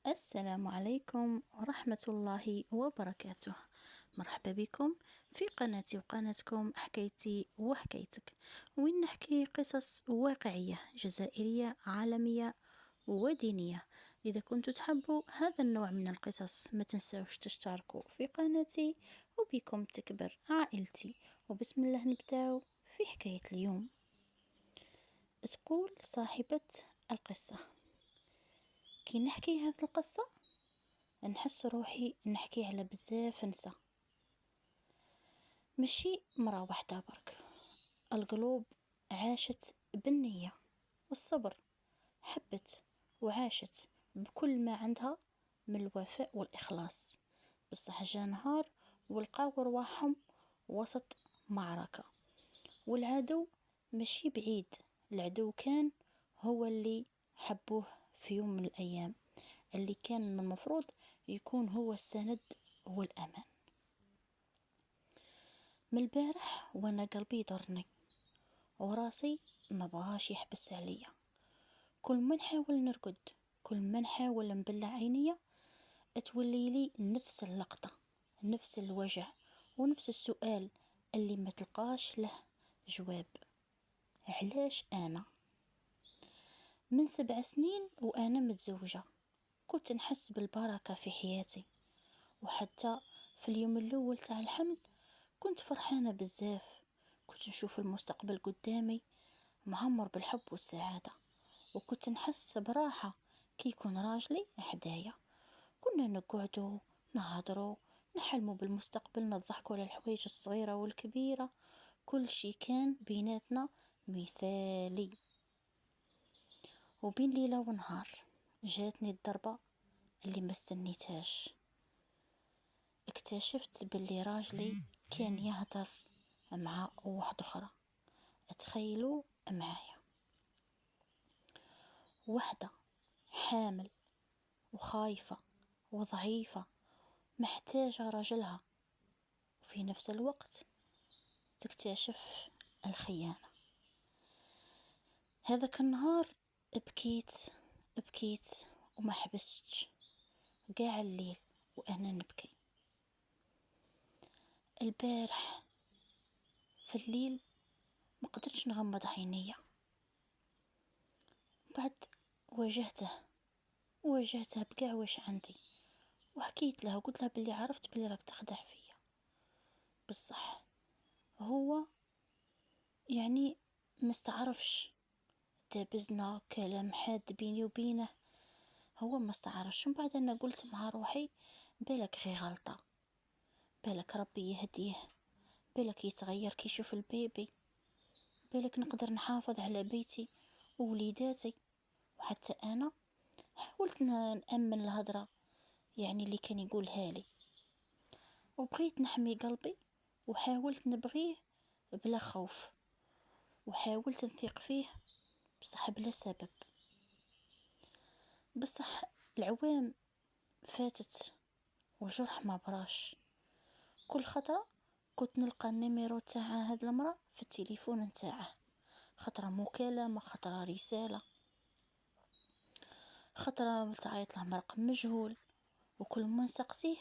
السلام عليكم ورحمة الله وبركاته. مرحبا بكم في قناتي وقناتكم حكايتي وحكايتك، وين نحكي قصص واقعية جزائرية عالمية ودينية. إذا كنتوا تحبوا هذا النوع من القصص ما تنسوش تشتركوا في قناتي، وبكم تكبر عائلتي. وبسم الله نبداو في حكاية اليوم. تقول صاحبة القصة: كي نحكي هذه القصة نحس روحي نحكي على بزاف نسا، ماشي مرة واحدة برك. القلوب عاشت بالنية والصبر، حبت وعاشت بكل ما عندها من الوفاء والإخلاص. بصح جا نهار ولقاو رواحهم وسط معركة، والعدو ماشي بعيد، العدو كان هو اللي حبوه في يوم من الأيام، اللي كان من المفروض يكون هو السند والأمان. من البارح وانا قلبي يضرني وراسي ما بغاش يحبس عليا، كل ما نحاول نرقد، كل ما نحاول نبلع عينيا، تولي لي نفس اللقطة، نفس الوجع ونفس السؤال اللي ما تلقاش له جواب. علاش أنا؟ من 7 سنين وأنا متزوجة كنت نحس بالبركة في حياتي، وحتى في اليوم الأول تاع الحمل كنت فرحانة بزاف. كنت نشوف المستقبل قدامي معمر بالحب والسعادة، وكنت نحس براحة كي يكون راجلي حدايا. كنا نقعدوا نهضروا نحلموا بالمستقبل، نضحكوا على الحوايج الصغيرة والكبيرة، كل شي كان بيناتنا مثالي. وبين ليلة ونهار جاتني الضربة اللي ما استنيتهاش. اكتشفت باللي راجلي كان يهدر مع واحدة أخرى. تخيلوا معايا، واحدة حامل وخايفة وضعيفة محتاجة رجلها، وفي نفس الوقت تكتشف الخيانة. هذاك النهار بكيت وما حبستش قاع الليل وأنا نبكي. البارح في الليل ما قدرتش نغمض عينيا، بعد واجهته بقى واش عندي، وحكيت له وقلت له باللي عرفت باللي راك تخدع فيا، بصح هو يعني ما استعرفش. دابزنا كلام حاد بيني وبينه، هو ما استعرفش. من بعد انا قلت مع روحي بالك غي غلطة، بالك ربي يهديه، بالك يتغير كي يشوف البيبي، بالك نقدر نحافظ على بيتي ووليداتي. وحتى انا حاولت نأمن الهضرة يعني اللي كان يقولها لي، وبغيت نحمي قلبي، وحاولت نبغيه بلا خوف، وحاولت نثيق فيه بصح بلا سبب. بصح العوام فاتت والجرح ما براش. كل خطرة كنت نلقى النيميرو تاع هاد المرأة في التليفون نتاعه، خطرة مكالمة، خطرة رسالة، خطرة تعيط له رقم مجهول، وكل ما نسقسيه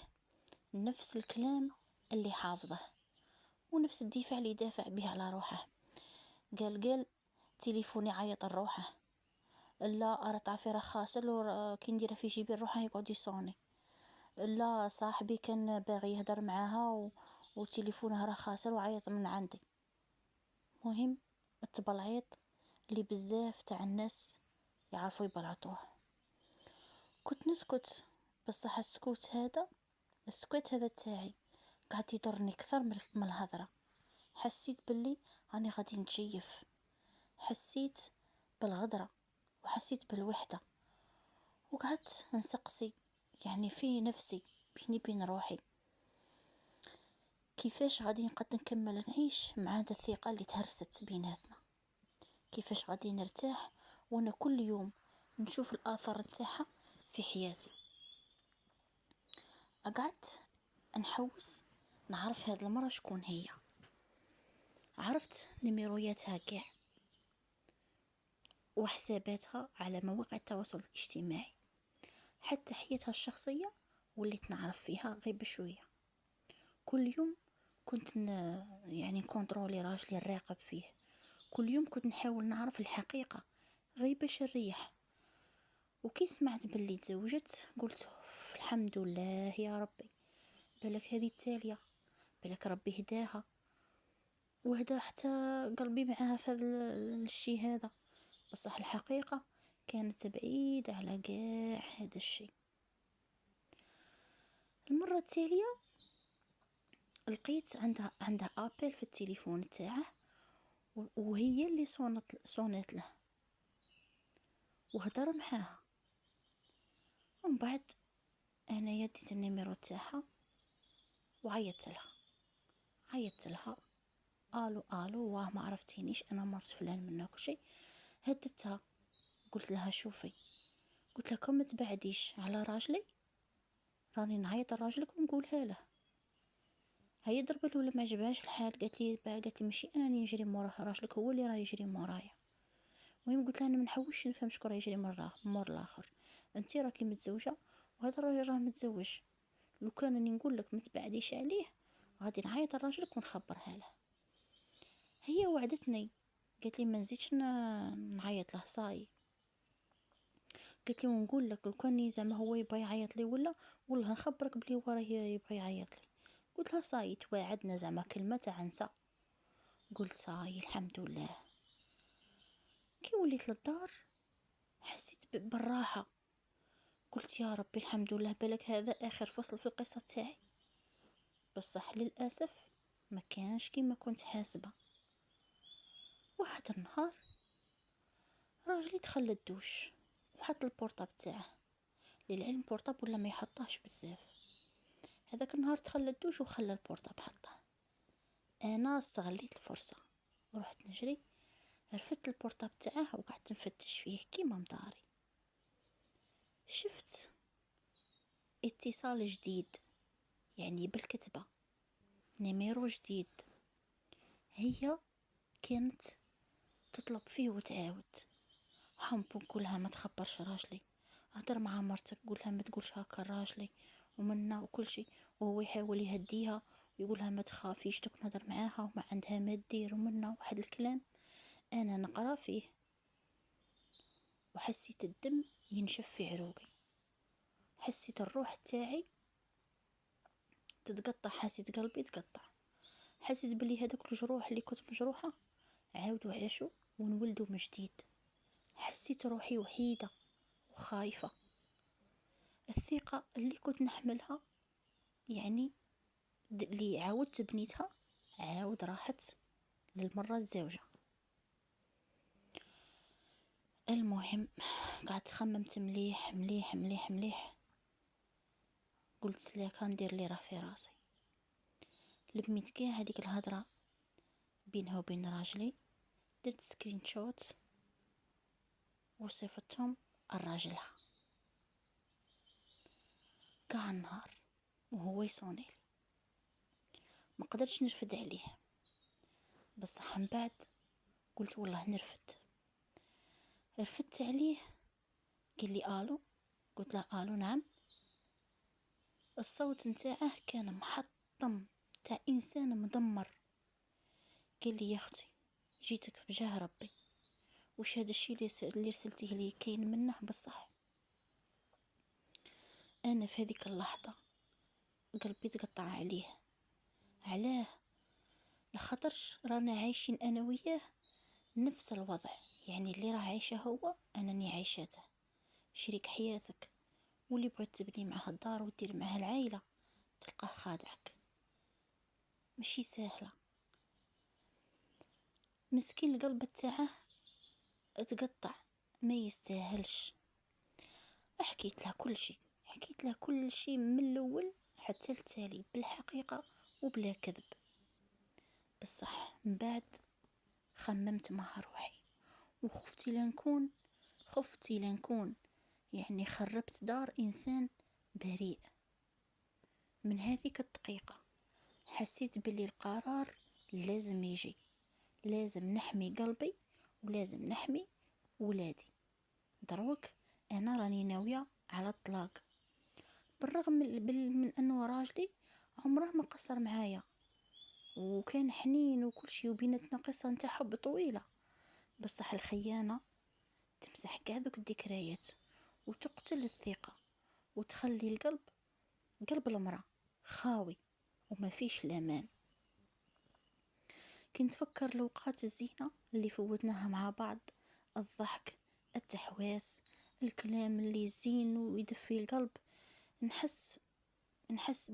نفس الكلام اللي حافظه، ونفس الدفاع اللي دافع به على روحه. قال تليفوني عيط لروحه، لا أرى تعرفي راه خاسر كي نديره في جيبي روحه يقعد يصوني، لا صاحبي كان باغي يهدر معاها وتليفونها راه خاسر وعيط من عندي. مهم التبلعيط اللي بزاف تاع الناس يعرفوا يبلعطوه. كنت نسكت، بصح السكوت هذا تاعي قاعد يضرني اكثر من الهضره. حسيت باللي راني غادي نتجيف، حسيت بالغدره وحسيت بالوحده، وقعدت نسقسي يعني في نفسي بيني بين روحي كيفاش غادي نقدر نكمل نعيش مع هذا الثقة اللي تهرست بيناتنا، كيفاش غادي نرتاح وانا كل يوم نشوف الآثار نتاعها في حياتي. قعدت نحوس نعرف هذه المرة شكون هي، عرفت نميروياتها كاع وحساباتها على مواقع التواصل الاجتماعي، حتى حياتها الشخصية وليت نعرف فيها غير بشوية. كل يوم كنت يعني نكونترولي راجلي، نراقب فيه. كل يوم كنت نحاول نعرف الحقيقة غير باش نريح. وكي سمعت باللي تزوجت قلت الحمد لله يا ربي، بالك هذه التالية، بالك ربي هداها وهدا حتى قلبي معاها في هذا الشي هذا. بصح الحقيقة كانت بعيدة على قاع هذا الشي. المرة التالية لقيت عندها ابل في التليفون تاعه، وهي اللي صونت له وهدر معاها. ومن بعد انا يديت النيميرو تاعها وعيطت لها الو الو، واه ما عرفتينيش، انا مرت فلان منا كل شيء. هدتها قلت لها شوفي، قلت لها كم تبعديش على راجلي، راني نعيط لراجلك ونقولها له. هي ضربت ولا ما عجبهاش الحال، قالت لي ماشي انا اللي نجري موراه، راجلك هو اللي راه يجري مورايا. المهم قلت لها انا ما نحوش نفهم شكون راه يجري مور الاخر، انت راكي متزوجه وهذا الراجل راه متزوج. لو كان راني نقول لك ما تبعديش عليه غادي نعيط لراجلك ونخبرها له. هي وعدتني، قالت لي ما نزيدش نعيط له صاي. قالت لي ونقول لك لو كان زعما هو يبغى يعيط لي ولا والله نخبرك بلي هو راه يبغى يعيط لي. قلت لها صاي تواعدنا زعما كلمه تاع نسى. قلت صاي الحمد لله. كي وليت للدار حسيت بالراحه، قلت يا ربي الحمد لله، بالك هذا اخر فصل في القصه تاعي. بصح للاسف ما كانش كيما كنت حاسبه. واحد النهار راجلي دخل الدوش وحط البورطاب تاعه، للعلم بورطاب ولا ما يحطهش بزاف. هذاك النهار دخل الدوش وخلى البورطاب حطه. انا استغليت الفرصه ورحت نجري، رفدت البورطاب تاعه وقعدت نفتش فيه كيما مداري. شفت اتصال جديد، يعني بالكتبه، نيميرو جديد. هي كانت تطلب فيه وتعاود. حنبو نقولها ما تخبرش راجلي، اهدر مع مرتك قولها ما تقولش هكا راجلي ومنا وكل شيء. وهو يحاول يهديها ويقولها ما تخافيش دوك نهدر معاها وما عندها ما دير ومنا واحد الكلام. انا نقرا فيه وحسيت الدم ينشف في عروقي، حسيت الروح تاعي تتقطع، حسيت قلبي تقطع، حسيت بلي هذوك الجروح اللي كنت مجروحه عاودوا عاشوا ونولدوا من جديد. حسيت روحي وحيده وخايفه. الثقه اللي كنت نحملها يعني اللي عاودت بنيتها عاود راحت للمره الزوجه. المهم قعدت خممت مليح مليح مليح مليح، قلت لا كان ندير لي راه في راسي. لميت كاع هذيك الهضره بينها وبين راجلي، درت سكرين شوت وصيفتهم الراجلها. قاع النهار وهو يصونيلي، ما قدرتش نرفد عليه. بصح من بعد قلت والله نرفد. رفدت عليه، قال لي الو، قلت له الو نعم. الصوت نتاعه كان محطم تاع انسان مدمر. قال لي يا اختي جيتك بجاه ربي، وش هذا الشيء اللي رسلتيه لي كاين منه بصح. انا في هذيك اللحظه قلبي تقطع عليه. علاه؟ لخاطرش رانا عايشين انا وياه نفس الوضع، يعني اللي راه عايشه هو انني عايشاته. شريك حياتك واللي بغيت تبني معه الدار ودير معه العائله تلقاه خادعك، ماشي سهله. مسكين القلب تاعه اتقطع، ما يستاهلش. حكيت له كل شيء من الاول حتى التالي بالحقيقه وبلا كذب. بصح من بعد خممت مع روحي خفتي لنكون يعني خربت دار انسان بريء. من هذيك الدقيقه حسيت باللي القرار لازم يجي، لازم نحمي قلبي ولازم نحمي ولادي. دروك انا راني ناويه على الطلاق، بالرغم من أنه راجلي عمره ما قصر معايا وكان حنين وكل شي، وبينتنا قصة نتاع حب طويلة. بصح الخيانة تمسح كاع ذوك الذكريات وتقتل الثقة وتخلي قلب المرأة خاوي وما فيش الأمان. كنت فكر الأوقات الزينة اللي فوتناها مع بعض، الضحك، التحواس، الكلام اللي زين ويدفي القلب، نحس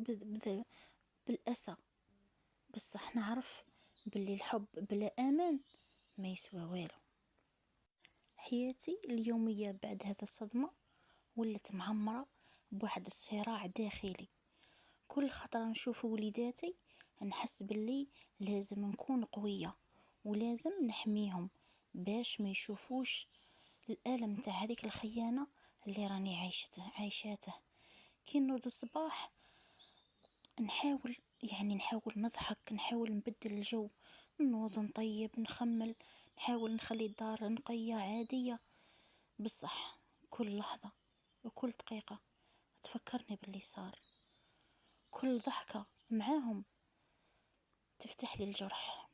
بالأسى. بصح نعرف باللي الحب بلا أمان ما يسوى والو. حياتي اليومية بعد هذا الصدمة ولت معمرة بواحد الصراع داخلي. كل خطرة نشوف وليداتي نحس باللي لازم نكون قوية ولازم نحميهم باش ما يشوفوش الألم تاع هذيك الخيانة اللي راني عايشاته. كي نوض الصباح نحاول نضحك، نحاول نبدل الجو، نوض نطيب، نخمل، نحاول نخلي الدار نقية عادية. بصح كل لحظة وكل دقيقة تفكرني باللي صار، كل ضحكة معاهم تفتح لي الجرح.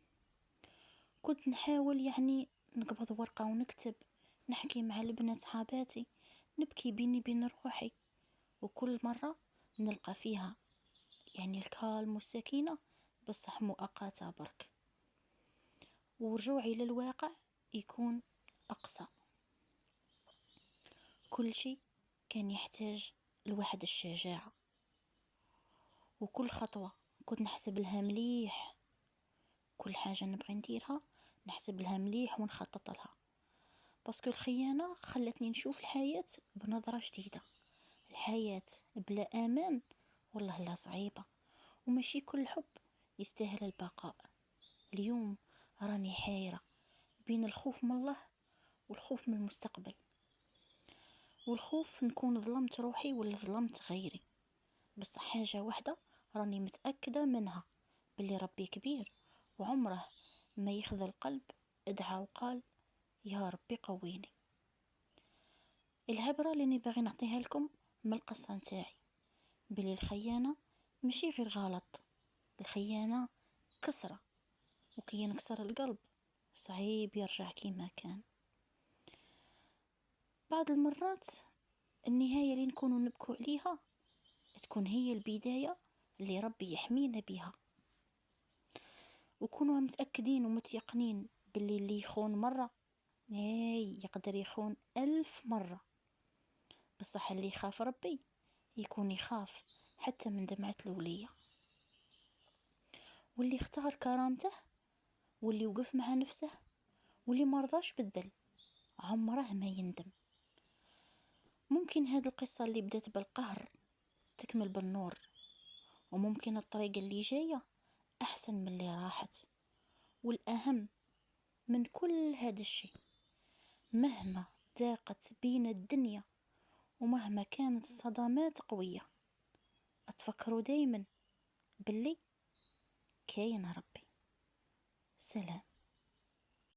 كنت نحاول نقبض ورقة ونكتب، نحكي مع البنات صحاباتي، نبكي بيني بين روحي، وكل مرة نلقى فيها الكالم والسكينة، بصح مؤقتة برك، ورجوعي للواقع يكون أقصى. كل شيء كان يحتاج لواحد الشجاعة، وكل خطوة كنت نحسب لها مليح، كل حاجة نبغي نديرها نحسب لها مليح ونخطط لها. باسكو الخيانة خلتني نشوف الحياة بنظرة جديدة. الحياة بلا أمان والله لا صعيبة، وماشي كل حب يستاهل البقاء. اليوم راني حيرة بين الخوف من الله والخوف من المستقبل، والخوف نكون ظلمت روحي ولا ظلمت غيري. بس حاجة واحدة راني متأكدة منها، باللي ربي كبير وعمره ما يخذل قلب ادعى وقال يا ربي قويني. العبرة اللي باغي نعطيها لكم من القصة نتاعي، بلي الخيانة ماشي غير غلط، الخيانة كسرة، وكي ينكسر القلب صعيب يرجع كيما كان. بعض المرات النهاية اللي نكونوا نبكوا عليها تكون هي البداية اللي ربي يحمينا بها. وكونوا متأكدين ومتيقنين باللي اللي يخون مرة يقدر يخون 1000 مرة. بصح اللي يخاف ربي يكون يخاف حتى من دمعة الولية، واللي اختار كرامته، واللي وقف مع نفسه، واللي مرضاش بالذل عمره ما يندم. ممكن هذه القصة اللي بدأت بالقهر تكمل بالنور، وممكن الطريق اللي جاية أحسن من اللي راحت. والأهم من كل هذا الشيء، مهما ضاقت بين الدنيا ومهما كانت الصدمات قوية، أتفكروا دايما باللي كاين ربي. سلام.